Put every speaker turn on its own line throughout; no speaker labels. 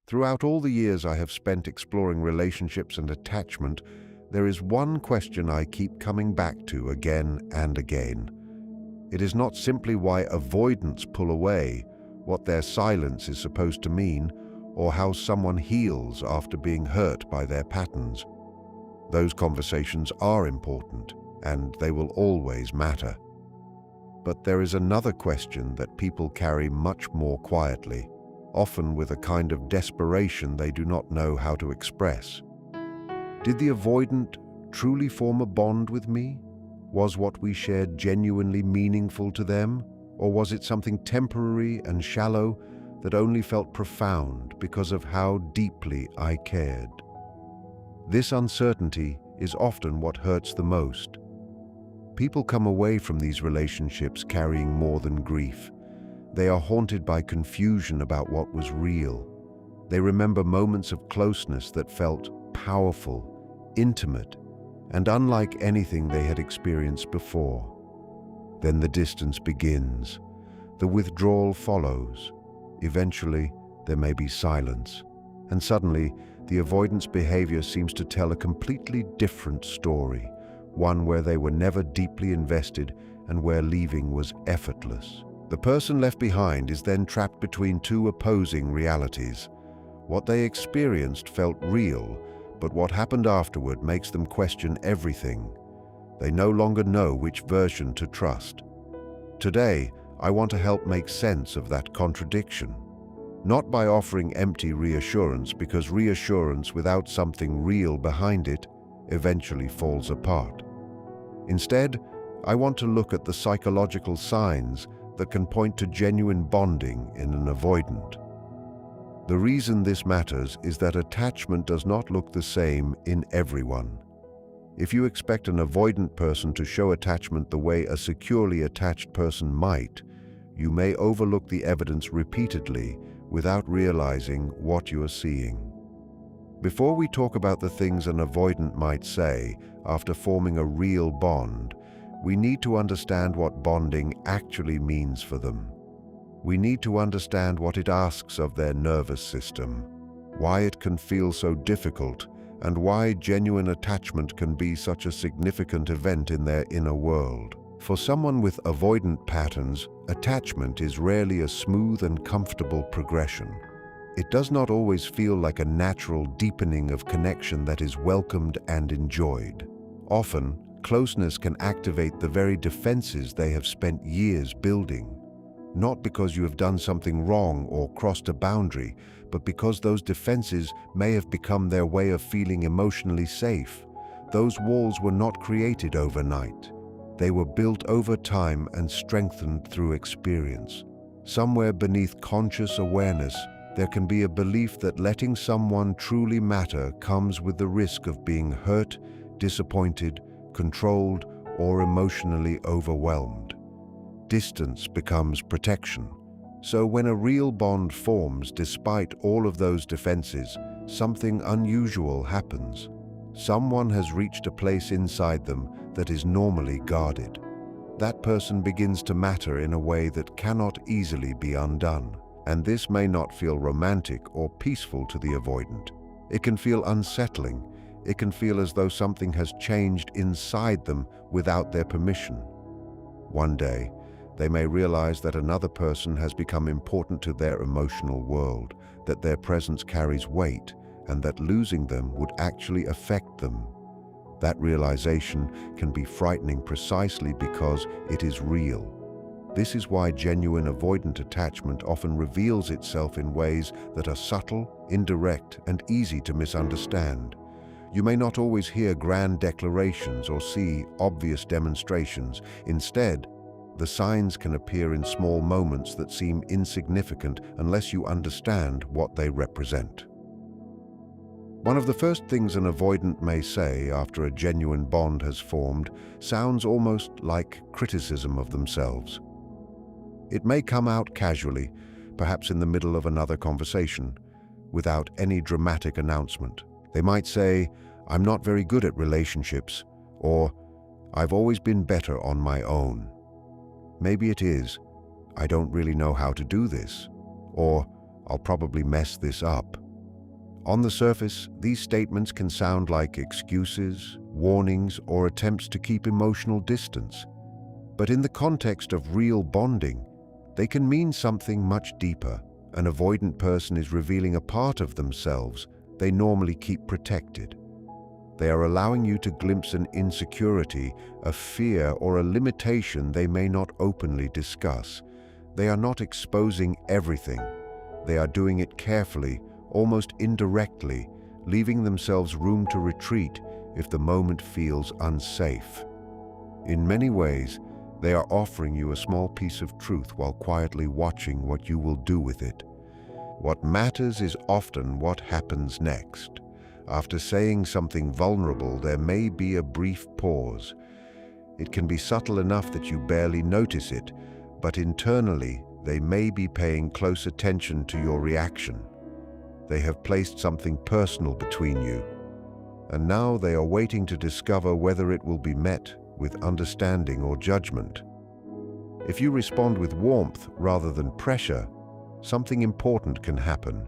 Throughout all the years I have spent exploring relationships and attachment, there is one question I keep coming back to again and again. It is not simply why avoidants pull away, what their silence is supposed to mean, or how someone heals after being hurt by their patterns. Those conversations are important, and they will always matter. But there is another question that people carry much more quietly, often with a kind of desperation they do not know how to express. Did the avoidant truly form a bond with me? Was what we shared genuinely meaningful to them? Or was it something temporary and shallow that only felt profound because of how deeply I cared? This uncertainty is often what hurts the most. People come away from these relationships carrying more than grief. They are haunted by confusion about what was real. They remember moments of closeness that felt powerful, intimate, and unlike anything they had experienced before. Then the distance begins. The withdrawal follows. Eventually, there may be silence. And suddenly, the avoidance behavior seems to tell a completely different story, one where they were never deeply invested and where leaving was effortless. The person left behind is then trapped between two opposing realities. What they experienced felt real, but what happened afterward makes them question everything. They no longer know which version to trust. Today, I want to help make sense of that contradiction. Not by offering empty reassurance, because reassurance without something real behind it eventually falls apart. Instead, I want to look at the psychological signs that can point to genuine bonding in an avoidant. The reason this matters is that attachment does not look the same in everyone. If you expect an avoidant person to show attachment the way a securely attached person might, you may overlook the evidence repeatedly without realizing what you are seeing. Before we talk about the things an avoidant might say after forming a real bond, we need to understand what bonding actually means for them. We need to understand what it asks of their nervous system, why it can feel so difficult, and why genuine attachment can be such a significant event in their inner world. For someone with avoidant patterns, attachment is rarely a smooth and comfortable progression. It does not always feel like a natural deepening of connection that is welcomed and enjoyed. Often, closeness can activate the very defenses they have spent years building. Not because you have done something wrong or crossed a boundary, but because those defenses may have become their way of feeling emotionally safe. Those walls were not created overnight. They were built over time and strengthened through experience. Somewhere beneath conscious awareness, there can be a belief that letting someone truly matter comes with the risk of being hurt, disappointed, controlled, or emotionally overwhelmed. Distance becomes protection. So when a real bond forms despite all of those defenses, something unusual happens. Someone has reached a place inside them that is normally guarded. That person begins to matter in a way that cannot easily be undone. And this may not feel romantic or peaceful to the avoidant. It can feel unsettling. It can feel as though something has changed inside them without their permission. One day, they may realize that another person has become important to their emotional world, that their presence carries weight, and that losing them would actually affect them. That realization can be frightening precisely because it is real. This is why genuine avoidant attachment often reveals itself in ways that are subtle, indirect, and easy to misunderstand. You may not always hear grand declarations or see obvious demonstrations. Instead, the signs can appear in small moments that seem insignificant unless you understand what they represent. One of the first things an avoidant may say after a genuine bond has formed sounds almost like criticism of themselves. It may come out casually, perhaps in the middle of another conversation, without any dramatic announcement. They might say, "I'm not very good at relationships," or "I've always been better on my own." Maybe it is, "I don't really know how to do this," or "I'll probably mess this up." On the surface, these statements can sound like excuses, warnings, or attempts to keep emotional distance. But in the context of real bonding, they can mean something much deeper. An avoidant person is revealing a part of themselves they normally keep protected. They are allowing you to glimpse an insecurity, a fear, or a limitation they may not openly discuss. They are not exposing everything. They are doing it carefully, almost indirectly, leaving themselves room to retreat if the moment feels unsafe. In many ways, they are offering you a small piece of truth while quietly watching what you will do with it. What matters is often what happens next. After saying something vulnerable, there may be a brief pause. It can be subtle enough that you barely notice it, but internally, they may be paying close attention to your reaction. They have placed something personal between you, and now they are waiting to discover whether it will be met with understanding or judgment. If you respond with warmth rather than pressure, something important can happen.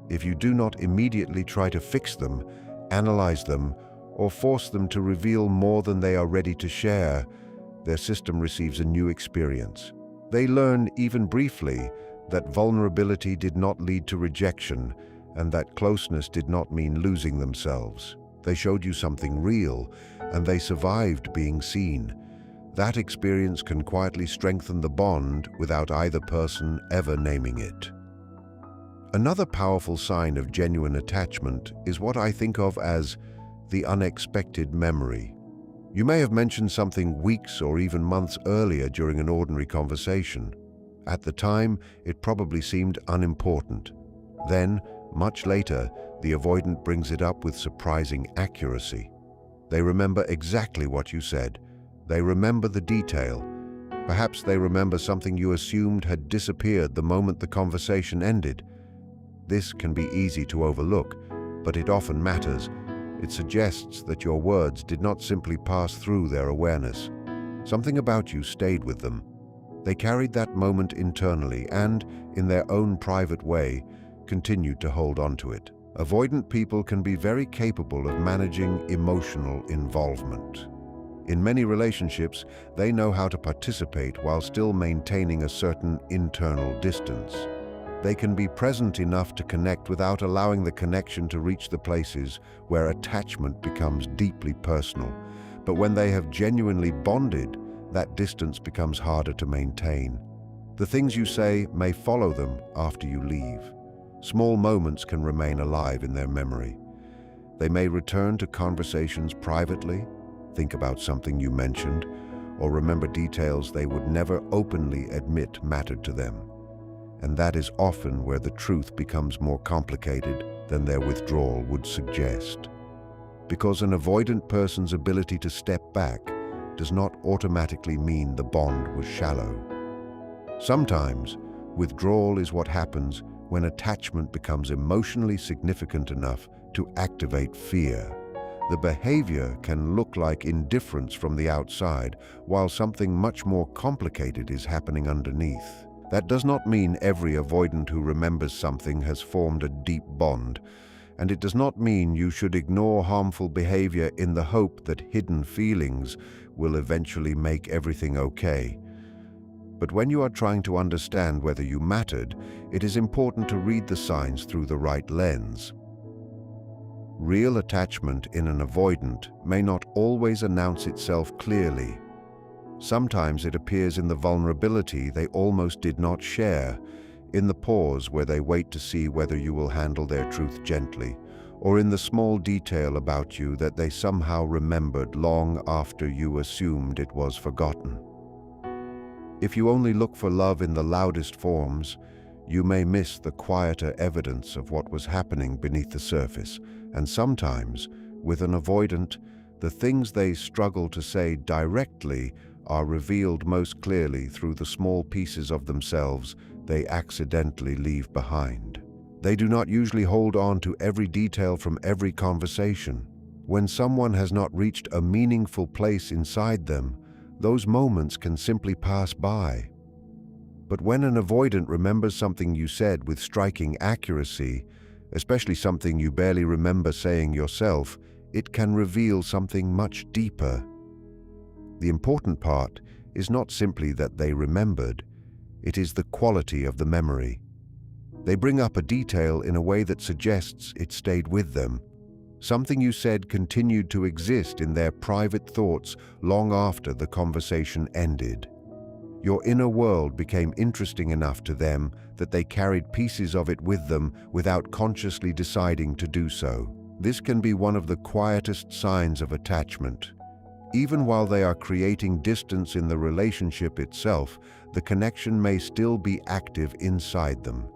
If you do not immediately try to fix them, analyze them, or force them to reveal more than they are ready to share, their system receives a new experience. They learn, even briefly, that vulnerability did not lead to rejection, and that closeness did not mean losing themselves. They showed you something real, and they survived being seen. That experience can quietly strengthen the bond without either person ever naming it. Another powerful sign of genuine attachment is what I think of as the unexpected memory. You may have mentioned something weeks or even months earlier during an ordinary conversation. At the time, it probably seemed unimportant. Then, much later, the avoidant brings it up with surprising accuracy. They remember exactly what you said. They remember the detail. Perhaps they remember something you assumed had disappeared the moment the conversation ended. This can be easy to overlook, but it often matters. It suggests that your words did not simply pass through their awareness. Something about you stayed with them. They carried that moment internally and, in their own private way, continued to hold on to it. Avoidant people can be very capable of managing emotional involvement. In many relationships, they know how to participate while still maintaining a certain internal distance. They can be present enough to connect without allowing the connection to reach the places where attachment becomes deeply personal. But when they have genuinely bonded, that distance becomes harder to maintain. The things you say may follow them after you leave. Small moments can remain alive in their memory. They may return to conversations privately, think about something you mentioned, or remember details they would never openly admit mattered to them. And that is often where the truth becomes more complicated than their withdrawal would suggest. Because an avoidant person's ability to step back does not automatically mean the bond was shallow. Sometimes, withdrawal is what happens when attachment becomes emotionally significant enough to activate fear. The behavior can look like indifference from the outside, while something much more complicated is happening underneath. That does not mean every avoidant who remembers something has formed a deep bond, and it does not mean you should ignore harmful behavior in the hope that hidden feelings will eventually make everything okay. But when you are trying to understand whether you mattered, it is important to read the signs through the right lens. Real attachment in an avoidant may not always announce itself clearly. Sometimes it appears in the vulnerability they almost did not share, in the pause where they wait to see whether you will handle their truth gently, or in the small detail about you that they somehow remembered long after you assumed it was forgotten. If you only look for love in the loudest forms, you may miss the quieter evidence of what was happening beneath the surface, and sometimes, with an avoidant, the things they struggle to say directly are revealed most clearly through the small pieces of themselves they accidentally leave behind. They do not usually hold on to every detail from every conversation. When someone has not reached a meaningful place inside them, those moments can simply pass by. But when an avoidant remembers something you said with striking accuracy, especially something you barely remember saying yourself, it can reveal something much deeper. The important part is not simply that they remembered, it is the quality of the memory. They bring up a detail in a way that suggests it stayed with them. Something you said continued to exist in their private thoughts long after the conversation ended. Your inner world became interesting enough to them that they carried pieces of it with them without consciously deciding to do so. This can be one of the quietest signs of attachment. Even while they are creating distance in the relationship itself, the connection may still be active inside them.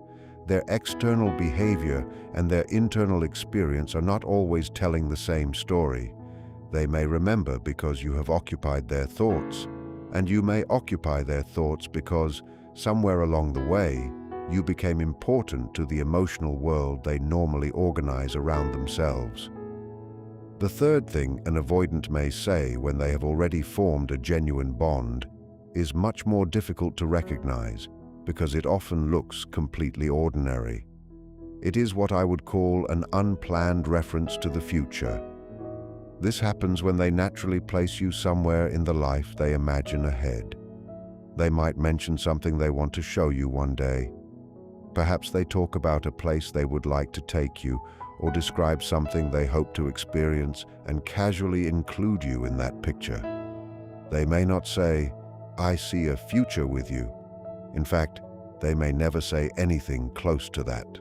Their external behavior and their internal experience are not always telling the same story. They may remember because you have occupied their thoughts, and you may occupy their thoughts because, somewhere along the way, you became important to the emotional world they normally organize around themselves. The third thing an avoidant may say when they have already formed a genuine bond is much more difficult to recognize because it often looks completely ordinary. It is what I would call an unplanned reference to the future. This happens when they naturally place you somewhere in the life they imagine ahead. They might mention something they want to show you one day. Perhaps they talk about a place they would like to take you, or describe something they hope to experience and casually include you in that picture. They may not say, "I see a future with you." In fact, they may never say anything close to that.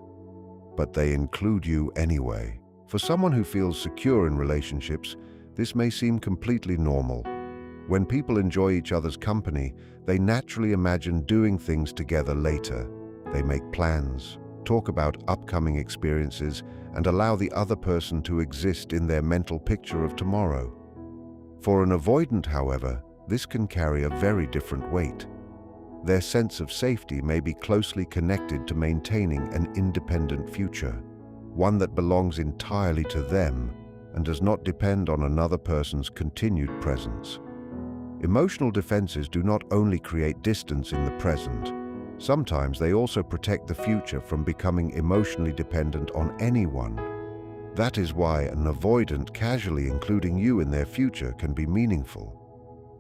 But they include you anyway. For someone who feels secure in relationships, this may seem completely normal. When people enjoy each other's company, they naturally imagine doing things together later. They make plans, talk about upcoming experiences, and allow the other person to exist in their mental picture of tomorrow. For an avoidant, however, this can carry a very different weight. Their sense of safety may be closely connected to maintaining an independent future, one that belongs entirely to them and does not depend on another person's continued presence. Emotional defenses do not only create distance in the present, sometimes they also protect the future from becoming emotionally dependent on anyone. That is why an avoidant casually including you in their future can be meaningful.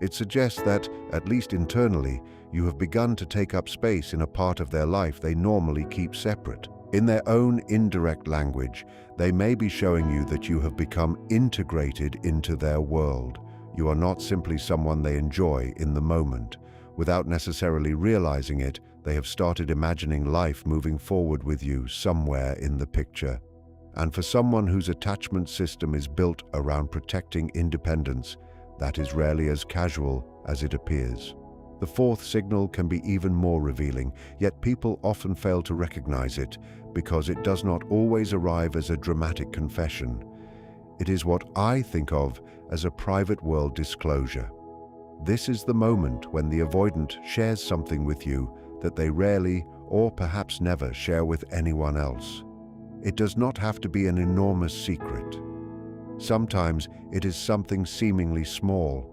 It suggests that, at least internally, you have begun to take up space in a part of their life they normally keep separate. In their own indirect language, they may be showing you that you have become integrated into their world. You are not simply someone they enjoy in the moment. Without necessarily realizing it, they have started imagining life moving forward with you somewhere in the picture. And for someone whose attachment system is built around protecting independence, that is rarely as casual as it appears. The fourth signal can be even more revealing, yet people often fail to recognize it because it does not always arrive as a dramatic confession. It is what I think of as a private world disclosure. This is the moment when the avoidant shares something with you that they rarely, or perhaps never, share with anyone else. It does not have to be an enormous secret. Sometimes it is something seemingly small,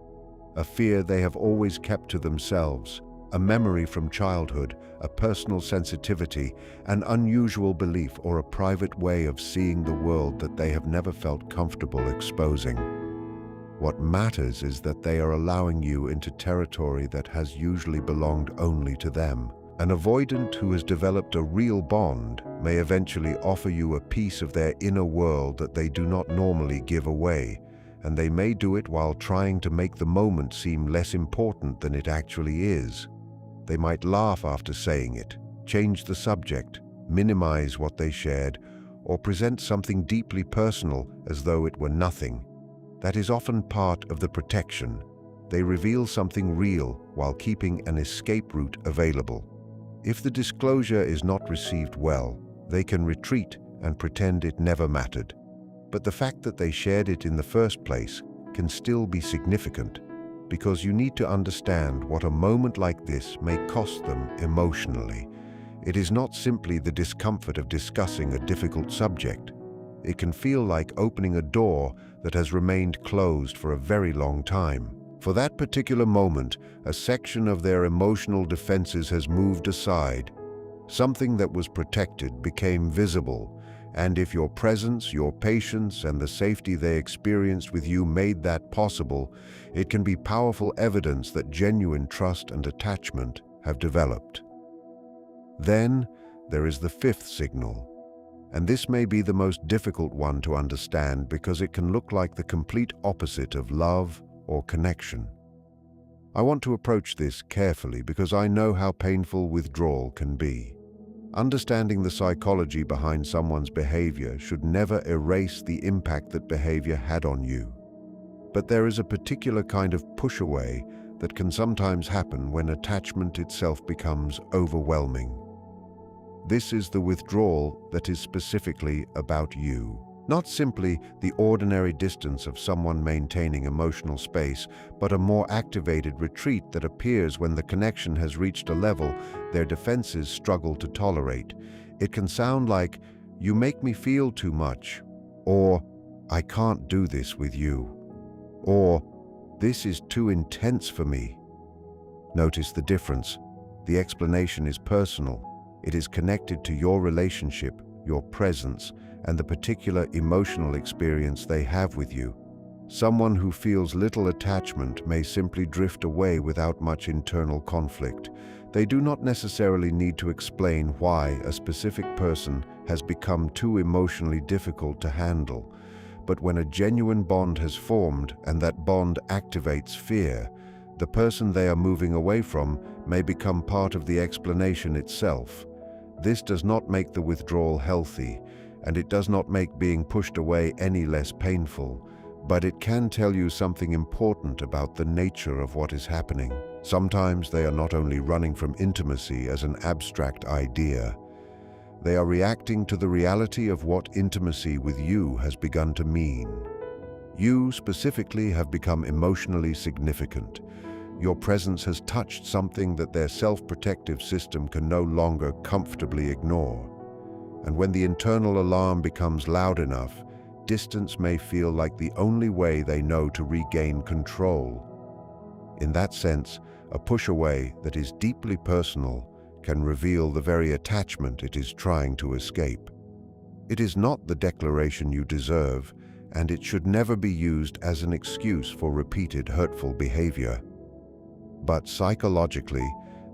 a fear they have always kept to themselves, a memory from childhood, a personal sensitivity, an unusual belief, or a private way of seeing the world that they have never felt comfortable exposing. What matters is that they are allowing you into territory that has usually belonged only to them. An avoidant who has developed a real bond may eventually offer you a piece of their inner world that they do not normally give away, and they may do it while trying to make the moment seem less important than it actually is. They might laugh after saying it, change the subject, minimize what they shared, or present something deeply personal as though it were nothing. That is often part of the protection. They reveal something real while keeping an escape route available. If the disclosure is not received well, they can retreat and pretend it never mattered. But the fact that they shared it in the first place can still be significant, because you need to understand what a moment like this may cost them emotionally. It is not simply the discomfort of discussing a difficult subject. It can feel like opening a door that has remained closed for a very long time. For that particular moment, a section of their emotional defenses has moved aside. Something that was protected became visible, And if your presence, your patience, and the safety they experienced with you made that possible, it can be powerful evidence that genuine trust and attachment have developed. Then, there is the fifth signal. And this may be the most difficult one to understand because it can look like the complete opposite of love or connection. I want to approach this carefully because I know how painful withdrawal can be. Understanding the psychology behind someone's behavior should never erase the impact that behavior had on you. But there is a particular kind of push-away that can sometimes happen when attachment itself becomes overwhelming. This is the withdrawal that is specifically about you. Not simply the ordinary distance of someone maintaining emotional space, but a more activated retreat that appears when the connection has reached a level their defenses struggle to tolerate. It can sound like, "You make me feel too much," or "I can't do this with you," or "This is too intense for me." Notice the difference. The explanation is personal. It is connected to your relationship, your presence, and the particular emotional experience they have with you. Someone who feels little attachment may simply drift away without much internal conflict. They do not necessarily need to explain why a specific person has become too emotionally difficult to handle. But when a genuine bond has formed and that bond activates fear, the person they are moving away from may become part of the explanation itself. This does not make the withdrawal healthy, and it does not make being pushed away any less painful, but it can tell you something important about the nature of what is happening. Sometimes they are not only running from intimacy as an abstract idea, they are reacting to the reality of what intimacy with you has begun to mean. You specifically have become emotionally significant. Your presence has touched something that their self-protective system can no longer comfortably ignore. And when the internal alarm becomes loud enough, distance may feel like the only way they know to regain control. In that sense, a push away that is deeply personal can reveal the very attachment it is trying to escape. It is not the declaration you deserve, and it should never be used as an excuse for repeated hurtful behavior. But psychologically,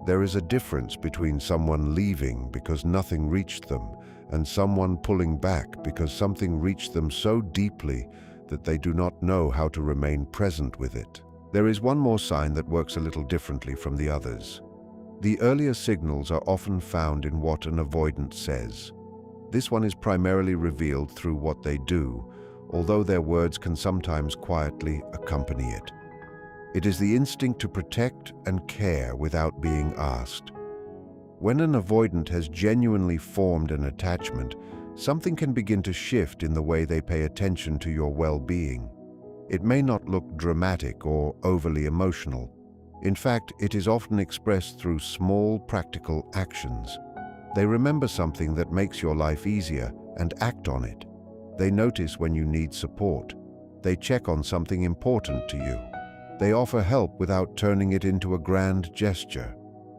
there is a difference between someone leaving because nothing reached them and someone pulling back because something reached them so deeply that they do not know how to remain present with it. There is one more sign that works a little differently from the others. The earlier signals are often found in what an avoidant says. This one is primarily revealed through what they do, although their words can sometimes quietly accompany it. It is the instinct to protect and care without being asked. When an avoidant has genuinely formed an attachment, something can begin to shift in the way they pay attention to your well-being. It may not look dramatic or overly emotional. In fact, it is often expressed through small, practical actions. They remember something that makes your life easier and act on it. They notice when you need support. They check on something important to you. They offer help without turning it into a grand gesture.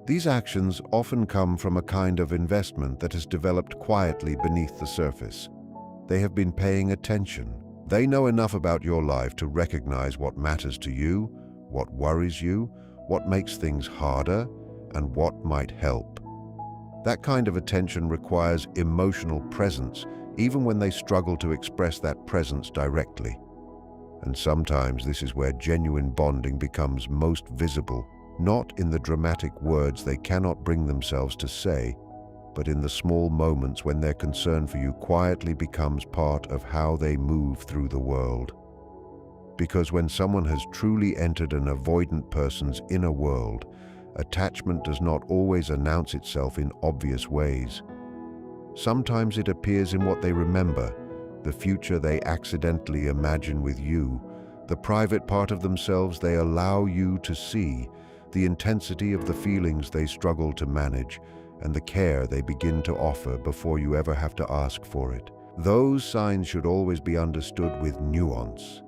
These actions often come from a kind of investment that has developed quietly beneath the surface. They have been paying attention. They know enough about your life to recognize what matters to you, what worries you, what makes things harder, and what might help. That kind of attention requires emotional presence, even when they struggle to express that presence directly. And sometimes this is where genuine bonding becomes most visible, not in the dramatic words they cannot bring themselves to say, but in the small moments when their concern for you quietly becomes part of how they move through the world. Because when someone has truly entered an avoidant person's inner world, attachment does not always announce itself in obvious ways. Sometimes it appears in what they remember, the future they accidentally imagine with you, the private part of themselves they allow you to see, the intensity of the feelings they struggle to manage, and the care they begin to offer before you ever have to ask for it. Those signs should always be understood with nuance.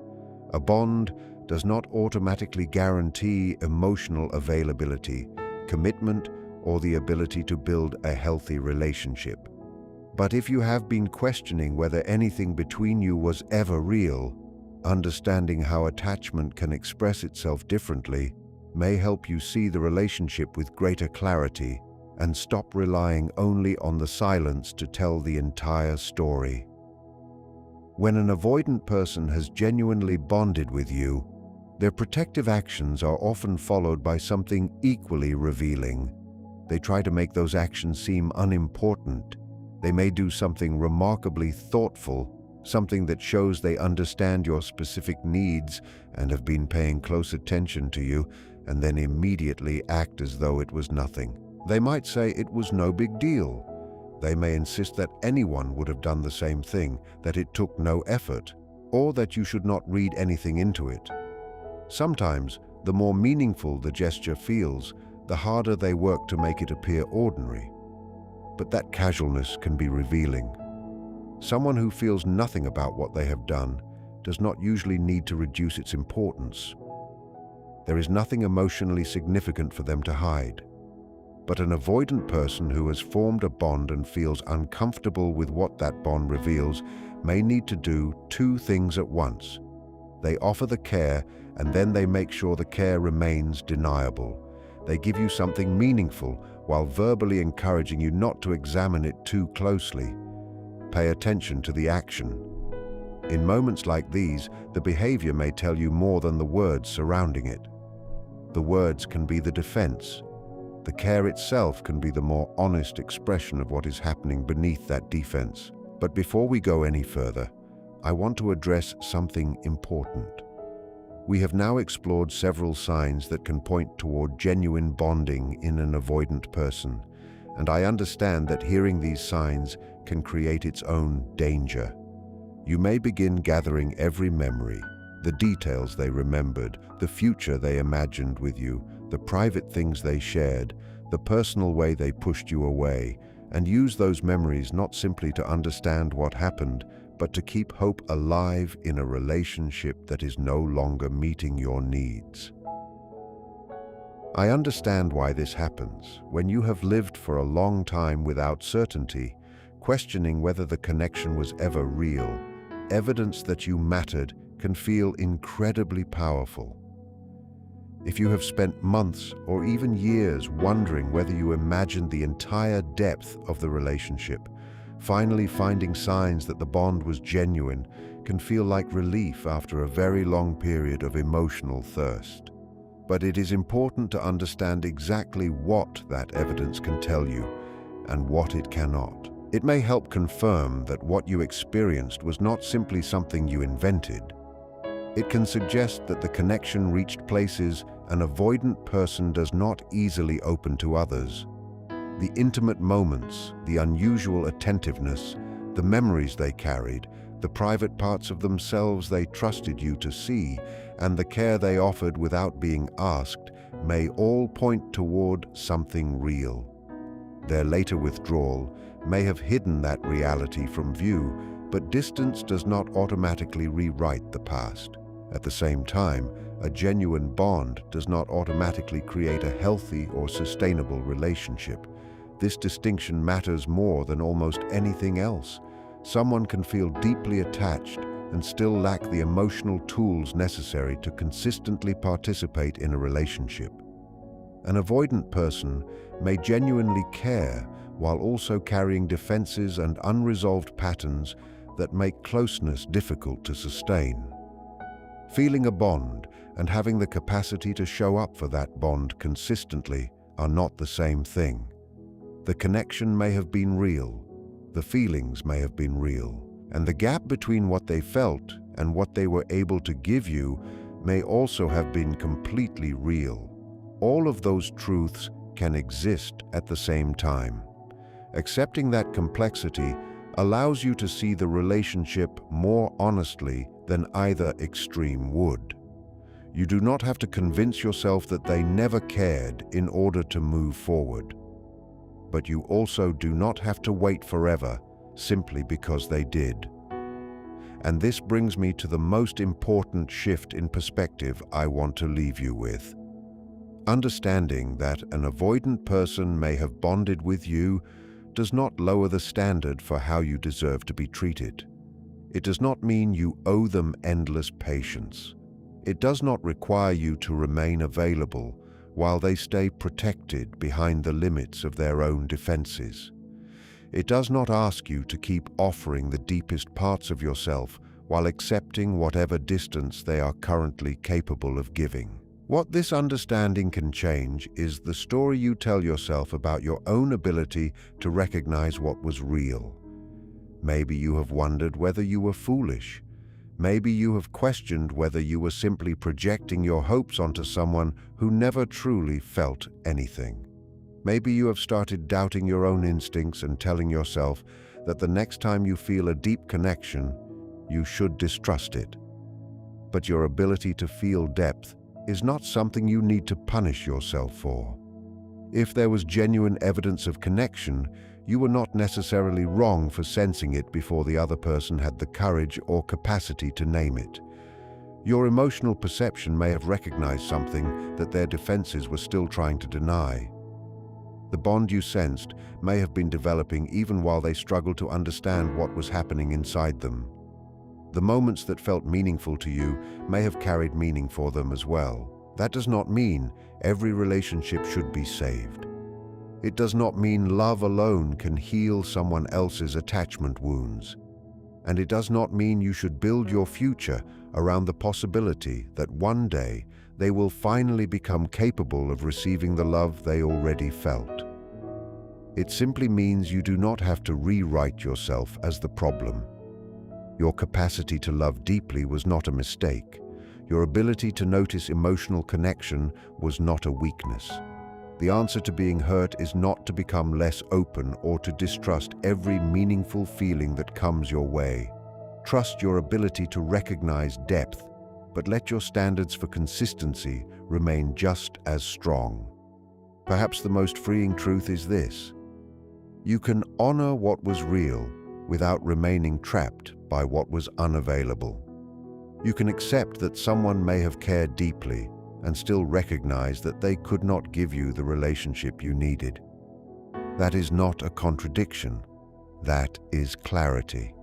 A bond does not automatically guarantee emotional availability, commitment, or the ability to build a healthy relationship. But if you have been questioning whether anything between you was ever real, understanding how attachment can express itself differently may help you see the relationship with greater clarity and stop relying only on the silence to tell the entire story. When an avoidant person has genuinely bonded with you, their protective actions are often followed by something equally revealing. They try to make those actions seem unimportant. They may do something remarkably thoughtful, something that shows they understand your specific needs and have been paying close attention to you, and then immediately act as though it was nothing. They might say it was no big deal. They may insist that anyone would have done the same thing, that it took no effort, or that you should not read anything into it. Sometimes, the more meaningful the gesture feels, the harder they work to make it appear ordinary. But that casualness can be revealing. Someone who feels nothing about what they have done does not usually need to reduce its importance. There is nothing emotionally significant for them to hide. But an avoidant person who has formed a bond and feels uncomfortable with what that bond reveals may need to do two things at once. They offer the care, and then they make sure the care remains deniable. They give you something meaningful while verbally encouraging you not to examine it too closely. Pay attention to the action. In moments like these, the behavior may tell you more than the words surrounding it. The words can be the defense. The care itself can be the more honest expression of what is happening beneath that defense. But before we go any further, I want to address something important. We have now explored several signs that can point toward genuine bonding in an avoidant person, and I understand that hearing these signs can create its own danger. You may begin gathering every memory, the details they remembered, the future they imagined with you, the private things they shared, the personal way they pushed you away, and use those memories not simply to understand what happened, but to keep hope alive in a relationship that is no longer meeting your needs. I understand why this happens. When you have lived for a long time without certainty, questioning whether the connection was ever real, evidence that you mattered can feel incredibly powerful. If you have spent months or even years wondering whether you imagined the entire depth of the relationship, finally finding signs that the bond was genuine can feel like relief after a very long period of emotional thirst. But it is important to understand exactly what that evidence can tell you and what it cannot. It may help confirm that what you experienced was not simply something you invented. It can suggest that the connection reached places an avoidant person does not easily open to others. The intimate moments, the unusual attentiveness, the memories they carried, the private parts of themselves they trusted you to see, and the care they offered without being asked may all point toward something real. Their later withdrawal may have hidden that reality from view, but distance does not automatically rewrite the past. At the same time, a genuine bond does not automatically create a healthy or sustainable relationship. This distinction matters more than almost anything else. Someone can feel deeply attached and still lack the emotional tools necessary to consistently participate in a relationship. An avoidant person may genuinely care while also carrying defenses and unresolved patterns that make closeness difficult to sustain. Feeling a bond and having the capacity to show up for that bond consistently are not the same thing. The connection may have been real, the feelings may have been real, and the gap between what they felt and what they were able to give you may also have been completely real. All of those truths can exist at the same time. Accepting that complexity allows you to see the relationship more honestly than either extreme would. You do not have to convince yourself that they never cared in order to move forward. But you also do not have to wait forever simply because they did. And this brings me to the most important shift in perspective I want to leave you with. Understanding that an avoidant person may have bonded with you does not lower the standard for how you deserve to be treated. It does not mean you owe them endless patience. It does not require you to remain available while they stay protected behind the limits of their own defenses. It does not ask you to keep offering the deepest parts of yourself while accepting whatever distance they are currently capable of giving. What this understanding can change is the story you tell yourself about your own ability to recognize what was real. Maybe you have wondered whether you were foolish. Maybe you have questioned whether you were simply projecting your hopes onto someone who never truly felt anything. Maybe you have started doubting your own instincts and telling yourself that the next time you feel a deep connection, you should distrust it. But your ability to feel depth is not something you need to punish yourself for. If there was genuine evidence of connection, you were not necessarily wrong for sensing it before the other person had the courage or capacity to name it. Your emotional perception may have recognized something that their defenses were still trying to deny. The bond you sensed may have been developing even while they struggled to understand what was happening inside them. The moments that felt meaningful to you may have carried meaning for them as well. That does not mean every relationship should be saved. It does not mean love alone can heal someone else's attachment wounds. And it does not mean you should build your future around the possibility that one day they will finally become capable of receiving the love they already felt. It simply means you do not have to rewrite yourself as the problem. Your capacity to love deeply was not a mistake. Your ability to notice emotional connection was not a weakness. The answer to being hurt is not to become less open or to distrust every meaningful feeling that comes your way. Trust your ability to recognize depth, but let your standards for consistency remain just as strong. Perhaps the most freeing truth is this: you can honor what was real without remaining trapped by what was unavailable. You can accept that someone may have cared deeply and still recognize that they could not give you the relationship you needed. That is not a contradiction. That is clarity.